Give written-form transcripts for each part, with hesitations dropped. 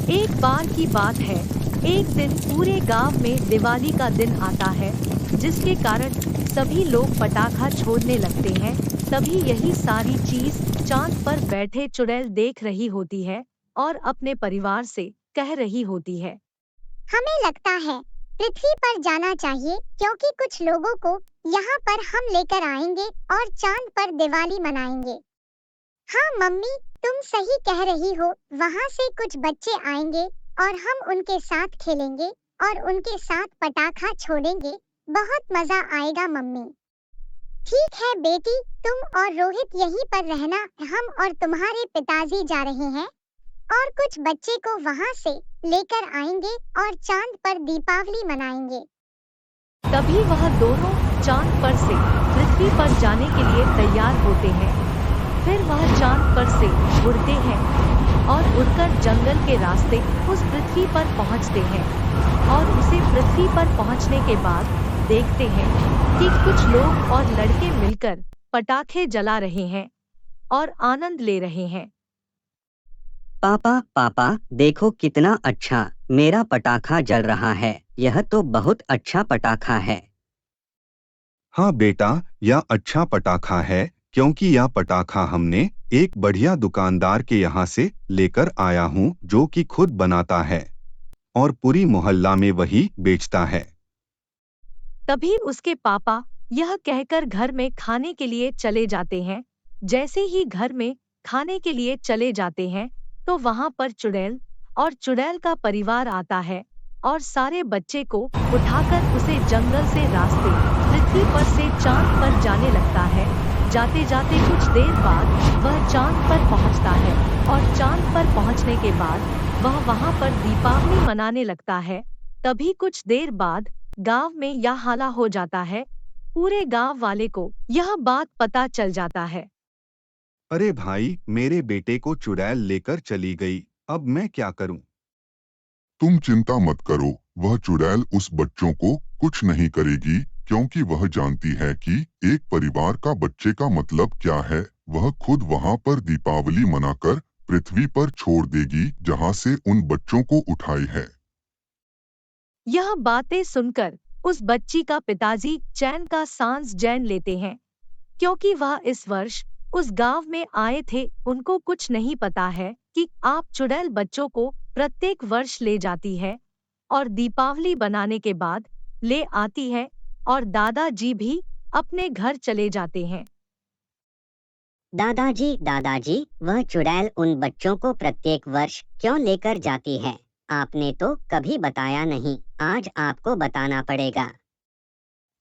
एक बार की बात है, एक दिन पूरे गांव में दिवाली का दिन आता है, जिसके कारण सभी लोग पटाखा छोड़ने लगते हैं। तभी यही सारी चीज चांद पर बैठे चुड़ैल देख रही होती है और अपने परिवार से कह रही होती है। हमें लगता है पृथ्वी पर जाना चाहिए, क्योंकि कुछ लोगों को यहाँ पर हम लेकर आएंगे और चांद पर दिवाली मनाएंगे। हाँ मम्मी, तुम सही कह रही हो। वहाँ से कुछ बच्चे आएंगे और हम उनके साथ खेलेंगे और उनके साथ पटाखा छोड़ेंगे। बहुत मजा आएगा मम्मी। ठीक है बेटी, तुम और रोहित यहीं पर रहना। हम और तुम्हारे पिताजी जा रहे हैं और कुछ बच्चे को वहाँ से लेकर आएंगे और चांद पर दीपावली मनाएंगे। तभी वह दोनों चांद पर से पृथ्वी पर जाने के लिए तैयार होते हैं। फिर वह चांद पर से उड़ते हैं और उड़कर जंगल के रास्ते उस पृथ्वी पर पहुंचते हैं। और उसे पृथ्वी पर पहुंचने के बाद देखते हैं कि कुछ लोग और लड़के मिलकर पटाखे जला रहे हैं और आनंद ले रहे हैं। पापा पापा, देखो कितना अच्छा मेरा पटाखा जल रहा है। यह तो बहुत अच्छा पटाखा है। हाँ बेटा, यह अच्छा पटाखा है, क्योंकि यह पटाखा हमने एक बढ़िया दुकानदार के यहाँ से लेकर आया हूँ, जो कि खुद बनाता है और पूरी मोहल्ला में वही बेचता है। तभी उसके पापा यह कहकर घर में खाने के लिए चले जाते हैं। जैसे ही घर में खाने के लिए चले जाते हैं तो वहां पर चुड़ैल और चुड़ैल का परिवार आता है और सारे बच्चे को उठाकर उसे जंगल से रास्ते पृथ्वी पर से चांद पर जाने लगता है। जाते जाते कुछ देर बाद वह चांद पर पहुंचता है और चांद पर पहुंचने के बाद वह वहां पर दीपावली मनाने लगता है। तभी कुछ देर बाद गांव में यह हाला हो जाता है। पूरे गांव वाले को यह बात पता चल जाता है। अरे भाई, मेरे बेटे को चुड़ैल लेकर चली गई, अब मैं क्या करूं? तुम चिंता मत करो, वह चुड़ैल उस बच्चों को कुछ नहीं करेगी, क्योंकि वह जानती है कि एक परिवार का बच्चे का मतलब क्या है। वह खुद वहां पर दीपावली मनाकर पृथ्वी पर छोड़ देगी, जहां से उन बच्चों को उठाई है। यह बातें सुनकर उस बच्ची का पिताजी चैन का सांस जैन लेते हैं, क्योंकि वह इस वर्ष उस गांव में आए थे। उनको कुछ नहीं पता है कि आप चुड़ैल बच्चों को प्रत्येक वर्ष ले जाती है और दीपावली बनाने के बाद ले आती है और दादाजी भी अपने घर चले जाते हैं। दादाजी दादाजी, वह चुड़ैल उन बच्चों को प्रत्येक वर्ष क्यों लेकर जाती है? आपने तो कभी बताया नहीं, आज आपको बताना पड़ेगा।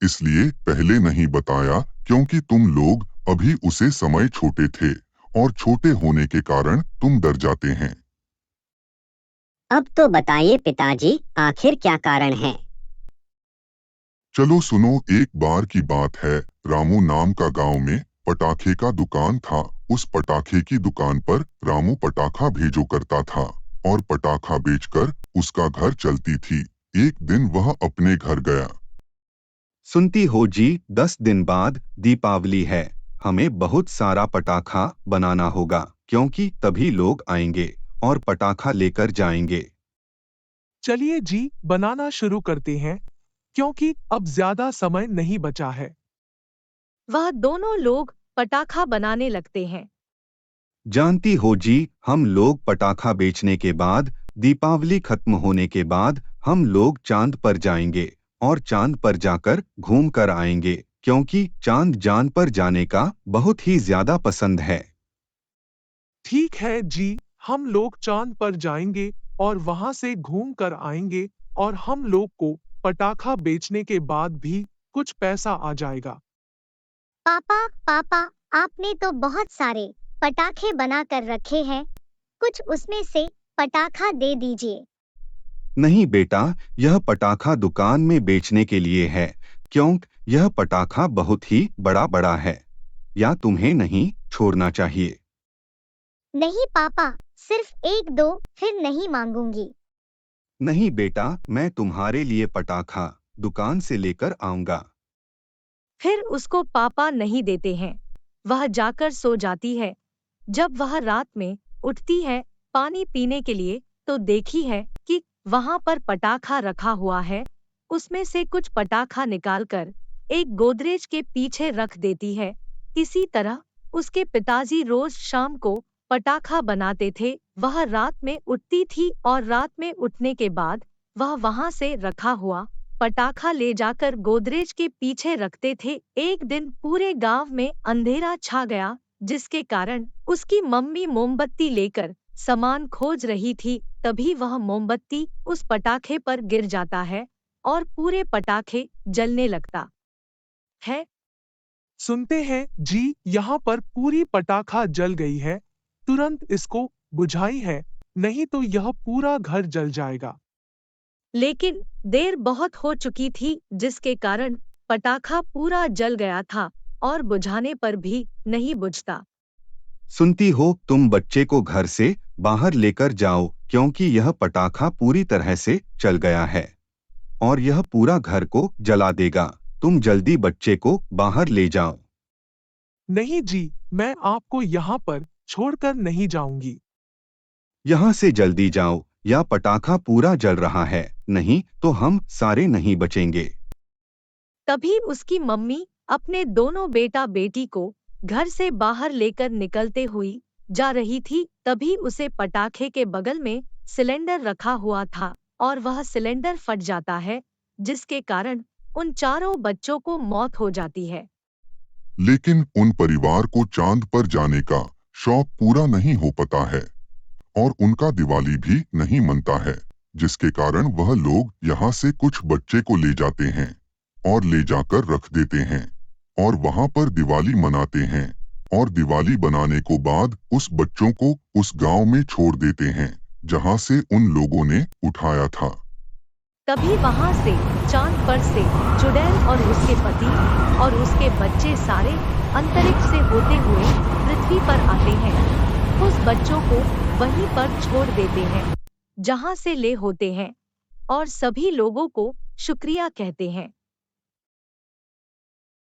इसलिए पहले नहीं बताया क्योंकि तुम लोग अभी उसे समय छोटे थे और छोटे होने के कारण तुम डर जाते हैं। अब तो बताइए पिताजी, आखिर क्या कारण है? चलो सुनो, एक बार की बात है। रामू नाम का गांव में पटाखे का दुकान था। उस पटाखे की दुकान पर रामू पटाखा भेजो करता था और पटाखा बेचकर उसका घर चलती थी। एक दिन वह अपने घर गया। सुनती हो जी, 10 दिन बाद दीपावली है। हमें बहुत सारा पटाखा बनाना होगा, क्योंकि तभी लोग आएंगे और पटाखा लेकर जाएंगे। चलिए जी, बनाना शुरू करते हैं, क्योंकि अब ज्यादा समय नहीं बचा है। वह दोनों लोग पटाखा बनाने लगते हैं। जानती हो जी, हम लोग पटाखा बेचने के बाद, दीपावली खत्म होने के बाद हम लोग चांद पर जाएंगे और चांद पर जाकर घूम कर आएंगे, क्योंकि चांद जान पर जाने का बहुत ही ज्यादा पसंद है। ठीक है जी, हम लोग चांद पर जाएंगे और वहां से घूम कर आएंगे और हम लोग को पटाखा बेचने के बाद भी कुछ पैसा आ जाएगा। पापा पापा, आपने तो बहुत सारे पटाखे बना कर रखे हैं, कुछ उसमें से पटाखा दे दीजिए। नहीं बेटा, यह पटाखा दुकान में बेचने के लिए है, क्योंकि यह पटाखा बहुत ही बड़ा है। या तुम्हें नहीं छोड़ना चाहिए? नहीं पापा, सिर्फ एक दो, फिर नहीं मांगूंगी। नहीं बेटा, मैं तुम्हारे लिए पटाखा दुकान से लेकर आऊंगा। फिर उसको पापा नहीं देते हैं। वह जाकर सो जाती है। जब वह रात में उठती है पानी पीने के लिए, तो देखी है कि वहां पर पटाखा रखा हुआ है। उसमें से कुछ पटाखा निकालकर एक गोदरेज के पीछे रख देती है। इसी तरह उसके पिताजी रोज शाम को पटाखा बनाते थे। वह रात में उठती थी और रात में उठने के बाद वह वहां से रखा हुआ पटाखा ले जाकर गोदरेज के पीछे रखते थे। एक दिन पूरे गांव में अंधेरा छा गया, जिसके कारण उसकी मम्मी मोमबत्ती लेकर सामान खोज रही थी। तभी वह मोमबत्ती उस पटाखे पर गिर जाता है और पूरे पटाखे जलने लगता है। सुनते हैं जी, यहाँ पर पूरी पटाखा जल गई है। तुरंत इसको बुझाई है, नहीं तो यह पूरा घर जल जाएगा। लेकिन देर बहुत हो चुकी थी, जिसके कारण पटाखा पूरा जल गया था और बुझाने पर भी नहीं बुझता। सुनती हो, तुम बच्चे को घर से बाहर लेकर जाओ, क्योंकि यह पटाखा पूरी तरह से चल गया है और यह पूरा घर को जला देगा। तुम जल्दी बच्चे को बाहर ले जाओ। नहीं जी, मैं आपको यहाँ पर छोड़कर नहीं जाऊंगी। यहाँ से जल्दी जाओ, या पटाखा पूरा जल रहा है, नहीं तो हम सारे नहीं बचेंगे। तभी उसकी मम्मी अपने दोनों बेटा बेटी को घर से बाहर लेकर निकलते हुई जा रही थी। तभी उसे पटाखे के बगल में सिलेंडर रखा हुआ था और वह सिलेंडर फट जाता है, जिसके कारण उन चारों बच्चों को मौत हो जाती है। लेकिन उन परिवार को चांद पर जाने का शौक पूरा नहीं हो पाता है और उनका दिवाली भी नहीं मनता है, जिसके कारण वह लोग यहाँ से कुछ बच्चे को ले जाते हैं और ले जाकर रख देते हैं और वहाँ पर दिवाली मनाते हैं और दिवाली बनाने को बाद उस बच्चों को उस गांव में छोड़ देते हैं जहाँ से उन लोगों ने उठाया था। तभी वहां से चांद पर से चुड़ैल और उसके पति और उसके बच्चे सारे अंतरिक्ष से होते हुए पृथ्वी पर आते हैं। उस बच्चों को वहीं पर छोड़ देते हैं जहां से ले होते हैं और सभी लोगों को शुक्रिया कहते हैं।